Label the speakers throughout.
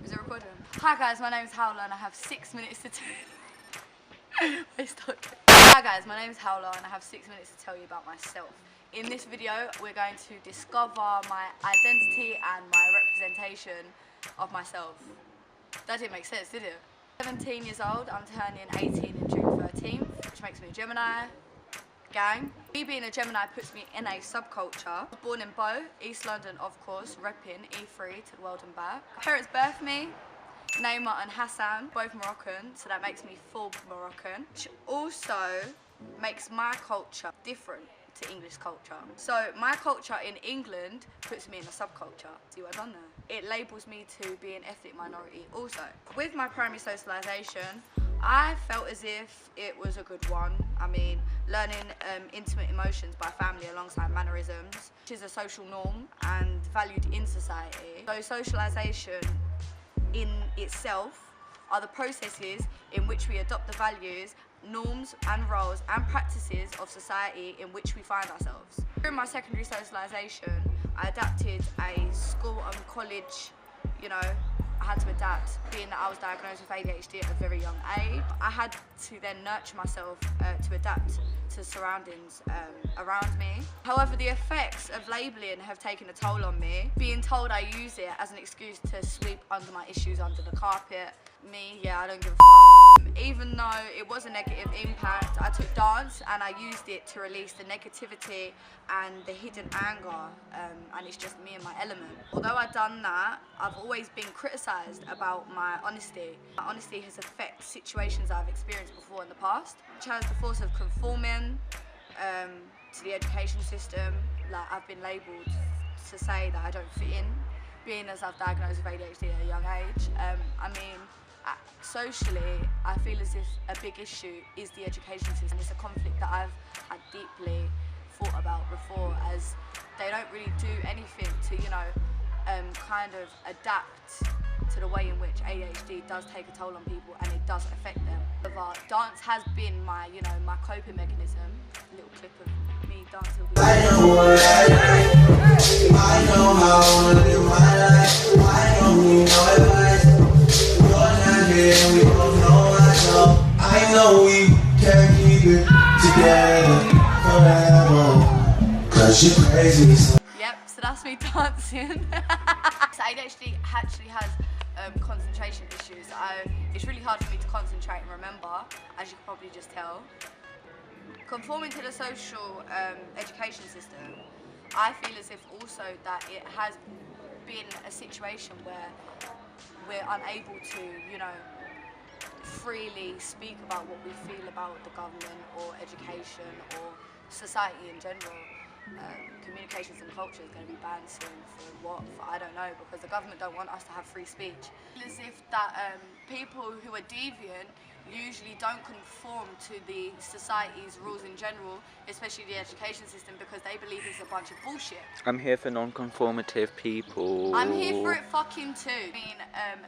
Speaker 1: Is it recording? Hi guys, my name is Howler and I have 6 minutes to tell you. Hi guys, my name is Howler and I have 6 minutes to tell you about myself. In this video, we're going to discover my identity and my representation of myself. That didn't make sense, did it? 17 years old, I'm turning 18 in June 13th, which makes me a Gemini. Gang. Me being a Gemini puts me in a subculture. I was born in Bow, East London, of course, repping E3 to the world and back. My parents birthed me, Neymar and Hassan, both Moroccan, so that makes me full Moroccan, which also makes my culture different to English culture. So my culture in England puts me in a subculture. See what I've done there? It labels me to be an ethnic minority also. With my primary socialisation, I felt as if it was a good one. I mean, learning intimate emotions by family alongside mannerisms, which is a social norm and valued in society. So socialisation in itself are the processes in which we adopt the values, norms and roles and practices of society in which we find ourselves. During my secondary socialisation, I adapted a school and college, I had to adapt, being that I was diagnosed with ADHD at a very young age. I had to then nurture myself to adapt to surroundings around me. However, the effects of labelling have taken a toll on me. Being told I use it as an excuse to sweep under my issues under the carpet. I don't give a f***. Even though it was a negative impact, I took dance and I used it to release the negativity and the hidden anger, and it's just me and my element. Although I've done that, I've always been criticised about my honesty. My honesty has affected situations I've experienced before in the past. I chose the force of conforming to the education system. Like, I've been labelled to say that I don't fit in, being as I've diagnosed with ADHD at a young age. Socially, I feel as if a big issue is the education system. It's a conflict that I've had deeply thought about before, as they don't really do anything to, kind of adapt to the way in which ADHD does take a toll on people and it does affect them. Dance has been my, my coping mechanism. A little clip of me dancing.
Speaker 2: I know what I like. I know how I wanna live my life. I don't need no advice. We both know ourselves. I know we can keep it together forever. Cause you're crazy.
Speaker 1: Yep, so that's me dancing. So ADHD actually has concentration issues. It's really hard for me to concentrate and remember, as you can probably just tell. Conforming to the social education system, I feel as if also that it has been a situation where we're unable to, freely speak about what we feel about the government or education or society in general. Communications and culture is going to be banned soon for what? For I don't know, because the government don't want us to have free speech. As if that people who are deviant usually don't conform to the society's rules in general, especially the education system, because they believe it's a bunch of bullshit.
Speaker 3: I'm here for non-conformative people.
Speaker 1: I'm here for it fucking too. I mean,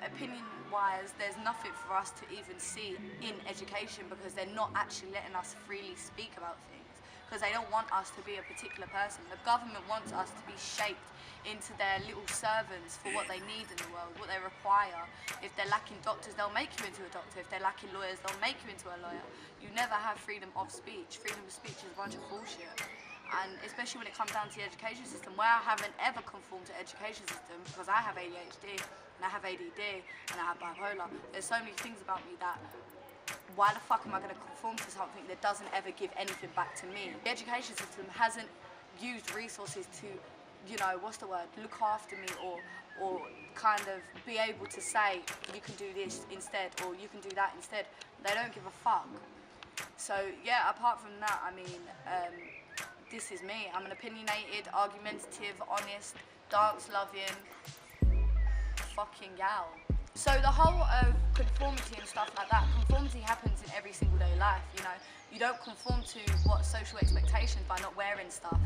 Speaker 1: opinion-wise, there's nothing for us to even see in education because they're not actually letting us freely speak about things, because they don't want us to be a particular person. The government wants us to be shaped into their little servants for what they need in the world, what they require. If they're lacking doctors, they'll make you into a doctor. If they're lacking lawyers, they'll make you into a lawyer. You never have freedom of speech. Freedom of speech is a bunch of bullshit. And especially when it comes down to the education system, where I haven't ever conformed to the education system because I have ADHD and I have ADD and I have bipolar. There's so many things about me that why the fuck am I going to conform to something that doesn't ever give anything back to me? The education system hasn't used resources to, look after me or kind of be able to say, you can do this instead or you can do that instead. They don't give a fuck. So yeah, apart from that, I mean, this is me. I'm an opinionated, argumentative, honest, dance-loving fucking gal. So the whole of conformity and stuff like that, conformity happens in every single day life, You don't conform to what social expectations by not wearing stuff.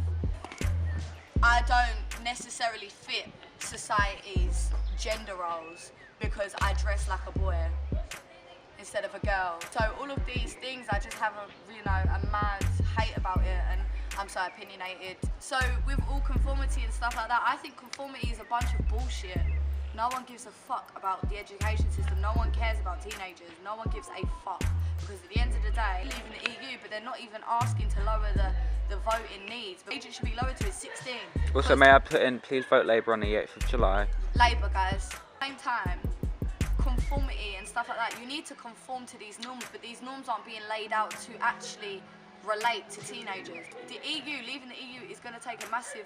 Speaker 1: I don't necessarily fit society's gender roles because I dress like a boy instead of a girl. So all of these things, I just have a mad hate about it, and I'm so opinionated. So with all conformity and stuff like that, I think conformity is a bunch of bullshit. No one gives a fuck about the education system. No one cares about teenagers. No one gives a fuck. Because at the end of the day, they live in the EU, but they're not even asking to lower the voting needs. The age it should be lowered to is 16.
Speaker 3: Also, may I put in, please vote Labour on the 8th of July.
Speaker 1: Labour, guys. Same time, conformity and stuff like that. You need to conform to these norms, but these norms aren't being laid out to actually relate to teenagers. The EU, leaving the EU is going to take a massive,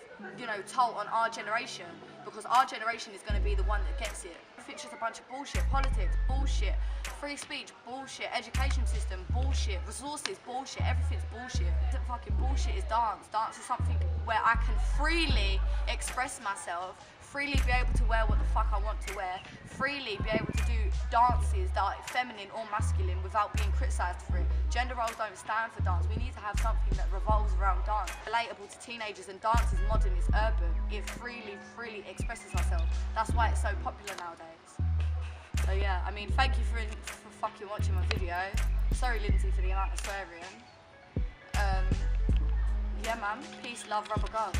Speaker 1: toll on our generation, because our generation is going to be the one that gets it. It's just a bunch of bullshit. Politics, bullshit. Free speech, bullshit. Education system, bullshit. Resources, bullshit. Everything's bullshit. The fucking bullshit is dance. Dance is something where I can freely express myself, freely be able to wear what the fuck I want to wear, freely be able to do dances that are feminine or masculine without being criticised for it. Gender roles don't stand for dance. We need to have something that revolves around dance. Relatable to teenagers, and dance is modern, it's urban. It freely expresses ourselves. That's why it's so popular nowadays. So yeah, I mean, thank you for fucking watching my video. Sorry, Lindsay, for the amount of swearing. Yeah, man. Peace, love, rubber gloves.